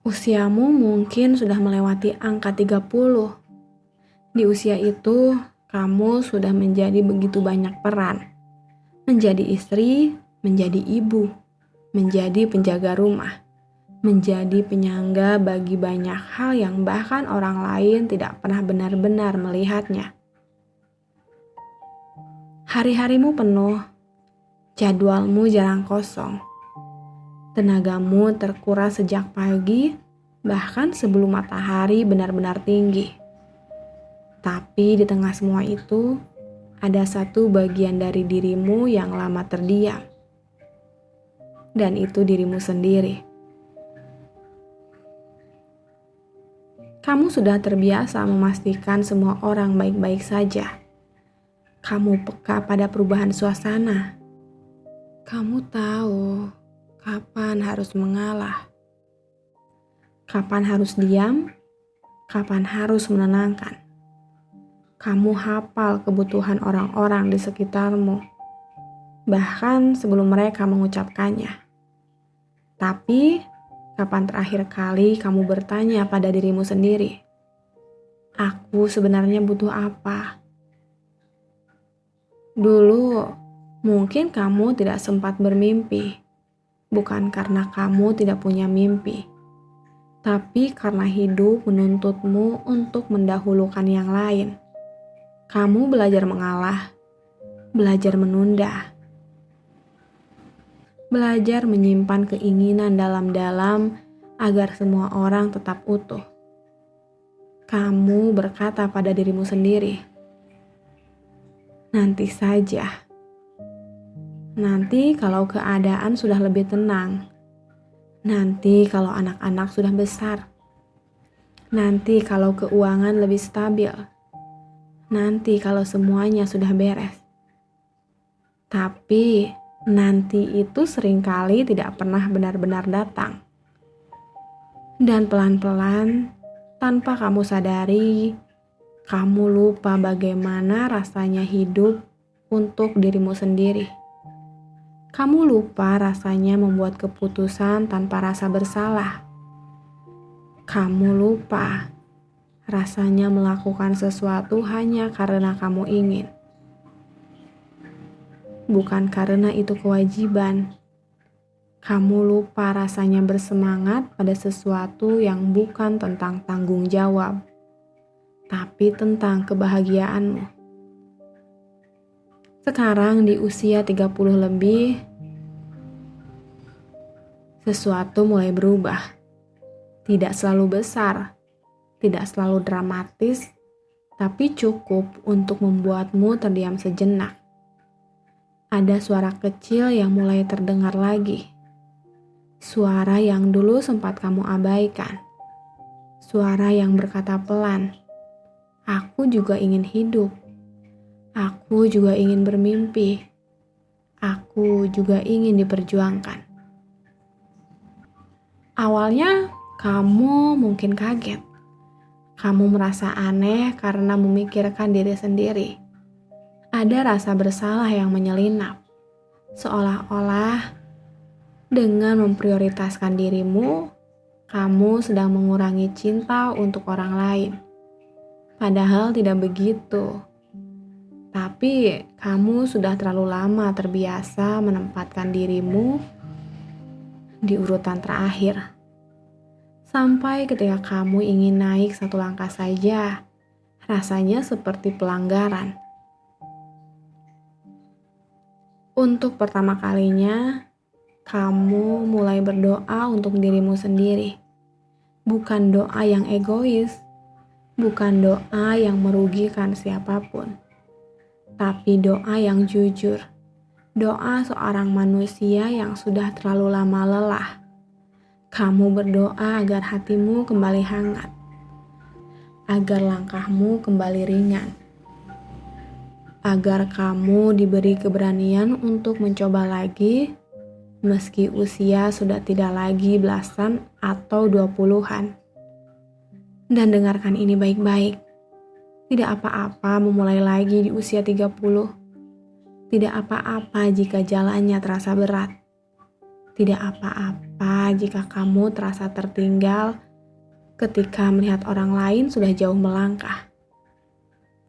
Usiamu mungkin sudah melewati angka 30. Di usia itu, kamu sudah menjadi begitu banyak peran. Menjadi istri, menjadi ibu, menjadi penjaga rumah, menjadi penyangga bagi banyak hal yang bahkan orang lain tidak pernah benar-benar melihatnya. Hari-harimu penuh, jadwalmu jarang kosong. Tenagamu terkuras sejak pagi, bahkan sebelum matahari benar-benar tinggi. Tapi di tengah semua itu, ada satu bagian dari dirimu yang lama terdiam. Dan itu dirimu sendiri. Kamu sudah terbiasa memastikan semua orang baik-baik saja. Kamu peka pada perubahan suasana. Kamu tahu kapan harus mengalah, kapan harus diam, kapan harus menenangkan. Kamu hafal kebutuhan orang-orang di sekitarmu, bahkan sebelum mereka mengucapkannya. Tapi, kapan terakhir kali kamu bertanya pada dirimu sendiri, aku sebenarnya butuh apa? Dulu, mungkin kamu tidak sempat bermimpi, bukan karena kamu tidak punya mimpi, tapi karena hidup menuntutmu untuk mendahulukan yang lain. Kamu belajar mengalah, belajar menunda, belajar menyimpan keinginan dalam-dalam agar semua orang tetap utuh. Kamu berkata pada dirimu sendiri, nanti saja. Nanti kalau keadaan sudah lebih tenang. Nanti kalau anak-anak sudah besar. Nanti kalau keuangan lebih stabil. Nanti kalau semuanya sudah beres. Tapi nanti itu seringkali tidak pernah benar-benar datang. Dan pelan-pelan, tanpa kamu sadari, kamu lupa bagaimana rasanya hidup untuk dirimu sendiri. Kamu lupa rasanya membuat keputusan tanpa rasa bersalah. Kamu lupa rasanya melakukan sesuatu hanya karena kamu ingin. Bukan karena itu kewajiban. Kamu lupa rasanya bersemangat pada sesuatu yang bukan tentang tanggung jawab, tapi tentang kebahagiaanmu. Sekarang di usia 30 lebih, sesuatu mulai berubah. Tidak selalu besar, tidak selalu dramatis, tapi cukup untuk membuatmu terdiam sejenak. Ada suara kecil yang mulai terdengar lagi. Suara yang dulu sempat kamu abaikan. Suara yang berkata pelan, aku juga ingin hidup. Aku juga ingin bermimpi. Aku juga ingin diperjuangkan. Awalnya kamu mungkin kaget. Kamu merasa aneh karena memikirkan diri sendiri. Ada rasa bersalah yang menyelinap. Seolah-olah dengan memprioritaskan dirimu, kamu sedang mengurangi cinta untuk orang lain. Padahal tidak begitu. Tapi kamu sudah terlalu lama terbiasa menempatkan dirimu di urutan terakhir. Sampai ketika kamu ingin naik satu langkah saja, rasanya seperti pelanggaran. Untuk pertama kalinya, kamu mulai berdoa untuk dirimu sendiri. Bukan doa yang egois, bukan doa yang merugikan siapapun. Tapi doa yang jujur, doa seorang manusia yang sudah terlalu lama lelah. Kamu berdoa agar hatimu kembali hangat, agar langkahmu kembali ringan, agar kamu diberi keberanian untuk mencoba lagi, meski usia sudah tidak lagi belasan atau 20-an. Dan dengarkan ini baik-baik. Tidak apa-apa memulai lagi di usia 30. Tidak apa-apa jika jalannya terasa berat. Tidak apa-apa jika kamu terasa tertinggal ketika melihat orang lain sudah jauh melangkah.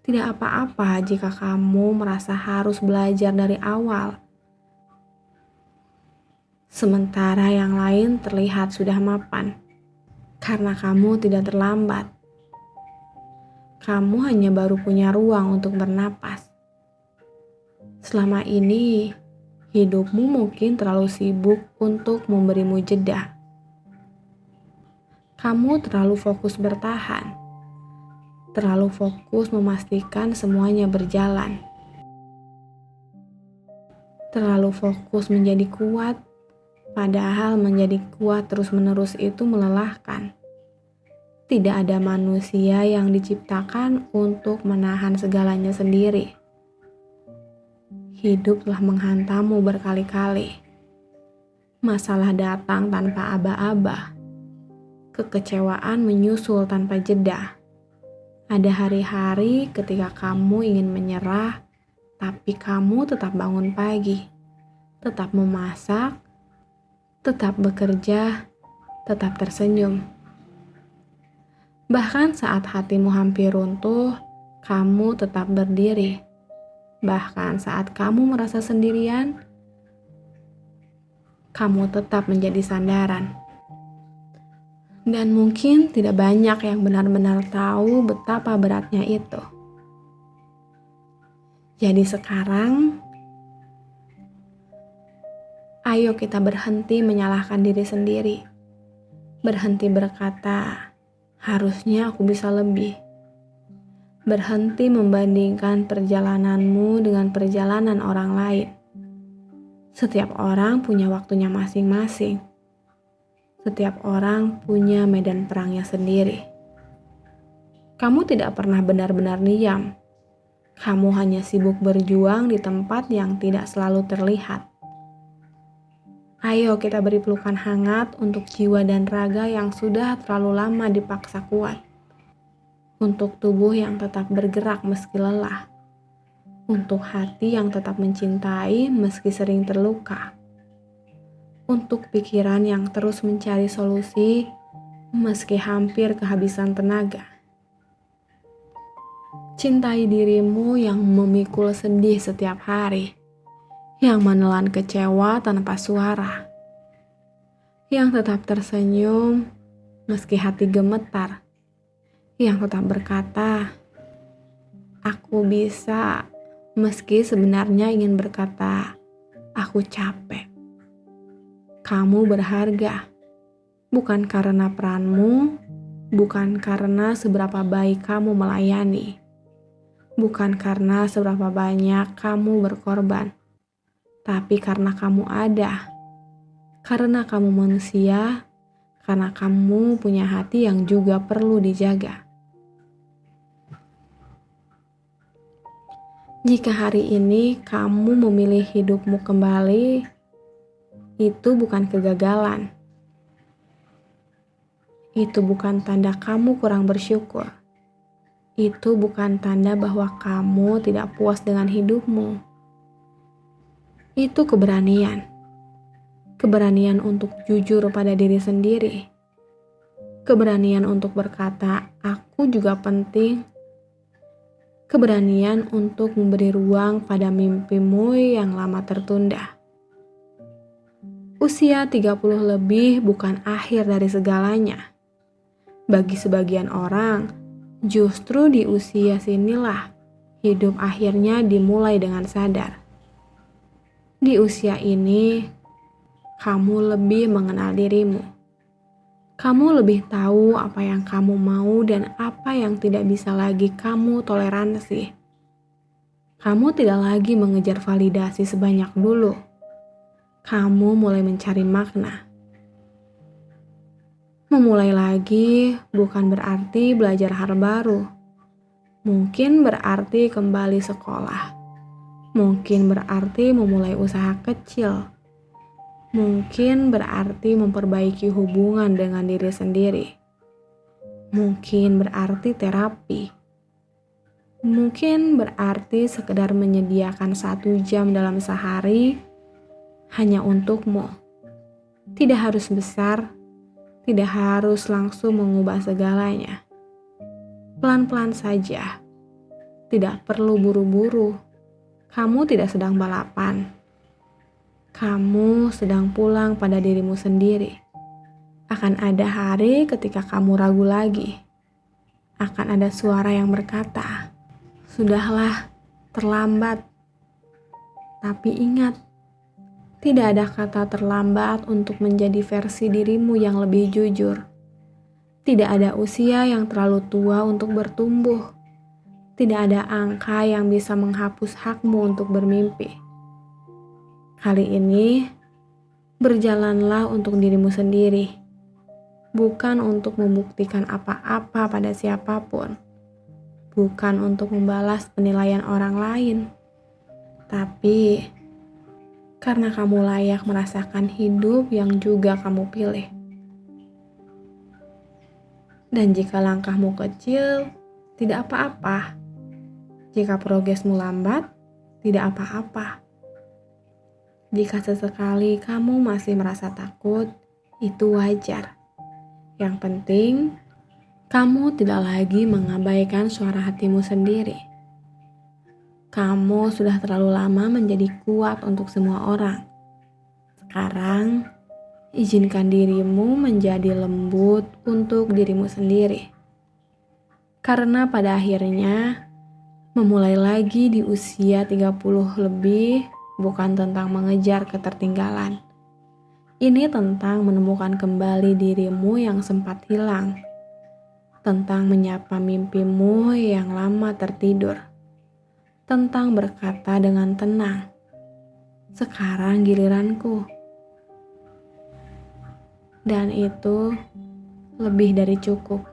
Tidak apa-apa jika kamu merasa harus belajar dari awal, sementara yang lain terlihat sudah mapan. Karena kamu tidak terlambat. Kamu hanya baru punya ruang untuk bernapas. Selama ini, hidupmu mungkin terlalu sibuk untuk memberimu jeda. Kamu terlalu fokus bertahan, terlalu fokus memastikan semuanya berjalan, terlalu fokus menjadi kuat, padahal menjadi kuat terus-menerus itu melelahkan. Tidak ada manusia yang diciptakan untuk menahan segalanya sendiri. Hidup telah menghantammu berkali-kali. Masalah datang tanpa aba-aba. Kekecewaan menyusul tanpa jeda. Ada hari-hari ketika kamu ingin menyerah, tapi kamu tetap bangun pagi, tetap memasak, tetap bekerja, tetap tersenyum. Bahkan saat hatimu hampir runtuh, kamu tetap berdiri. Bahkan saat kamu merasa sendirian, kamu tetap menjadi sandaran. Dan mungkin tidak banyak yang benar-benar tahu betapa beratnya itu. Jadi sekarang, ayo kita berhenti menyalahkan diri sendiri. Berhenti berkata, harusnya aku bisa lebih. Berhenti membandingkan perjalananmu dengan perjalanan orang lain. Setiap orang punya waktunya masing-masing. Setiap orang punya medan perangnya sendiri. Kamu tidak pernah benar-benar diam. Kamu hanya sibuk berjuang di tempat yang tidak selalu terlihat. Ayo kita beri pelukan hangat untuk jiwa dan raga yang sudah terlalu lama dipaksa kuat. Untuk tubuh yang tetap bergerak meski lelah. Untuk hati yang tetap mencintai meski sering terluka. Untuk pikiran yang terus mencari solusi meski hampir kehabisan tenaga. Cintai dirimu yang memikul sedih setiap hari. Yang menelan kecewa tanpa suara. Yang tetap tersenyum meski hati gemetar. Yang tetap berkata, aku bisa, meski sebenarnya ingin berkata, aku capek. Kamu berharga, bukan karena peranmu, bukan karena seberapa baik kamu melayani, bukan karena seberapa banyak kamu berkorban, tapi karena kamu ada, karena kamu manusia, karena kamu punya hati yang juga perlu dijaga. Jika hari ini kamu memilih hidupmu kembali, itu bukan kegagalan. Itu bukan tanda kamu kurang bersyukur. Itu bukan tanda bahwa kamu tidak puas dengan hidupmu. Itu keberanian. Keberanian untuk jujur pada diri sendiri. Keberanian untuk berkata, aku juga penting. Keberanian untuk memberi ruang pada mimpimu yang lama tertunda. Usia 30 lebih bukan akhir dari segalanya. Bagi sebagian orang, justru di usia sinilah hidup akhirnya dimulai dengan sadar. Di usia ini, kamu lebih mengenal dirimu. Kamu lebih tahu apa yang kamu mau dan apa yang tidak bisa lagi kamu toleransi. Kamu tidak lagi mengejar validasi sebanyak dulu. Kamu mulai mencari makna. Memulai lagi bukan berarti belajar hal baru. Mungkin berarti kembali sekolah. Mungkin berarti memulai usaha kecil. Mungkin berarti memperbaiki hubungan dengan diri sendiri. Mungkin berarti terapi. Mungkin berarti sekedar menyediakan 1 jam dalam sehari hanya untukmu. Tidak harus besar, tidak harus langsung mengubah segalanya. Pelan-pelan saja, tidak perlu buru-buru. Kamu tidak sedang balapan. Kamu sedang pulang pada dirimu sendiri. Akan ada hari ketika kamu ragu lagi. Akan ada suara yang berkata, "Sudahlah, terlambat." Tapi ingat, tidak ada kata terlambat untuk menjadi versi dirimu yang lebih jujur. Tidak ada usia yang terlalu tua untuk bertumbuh. Tidak ada angka yang bisa menghapus hakmu untuk bermimpi. Kali ini, berjalanlah untuk dirimu sendiri. Bukan untuk membuktikan apa-apa pada siapapun. Bukan untuk membalas penilaian orang lain. Tapi, karena kamu layak merasakan hidup yang juga kamu pilih. Dan jika langkahmu kecil, tidak apa-apa. Jika progresmu lambat, tidak apa-apa. Jika sesekali kamu masih merasa takut, itu wajar. Yang penting, kamu tidak lagi mengabaikan suara hatimu sendiri. Kamu sudah terlalu lama menjadi kuat untuk semua orang. Sekarang, izinkan dirimu menjadi lembut untuk dirimu sendiri. Karena pada akhirnya, memulai lagi di usia 30 lebih bukan tentang mengejar ketertinggalan. Ini tentang menemukan kembali dirimu yang sempat hilang. Tentang menyapa mimpimu yang lama tertidur. Tentang berkata dengan tenang, "Sekarang giliranku." Dan itu lebih dari cukup.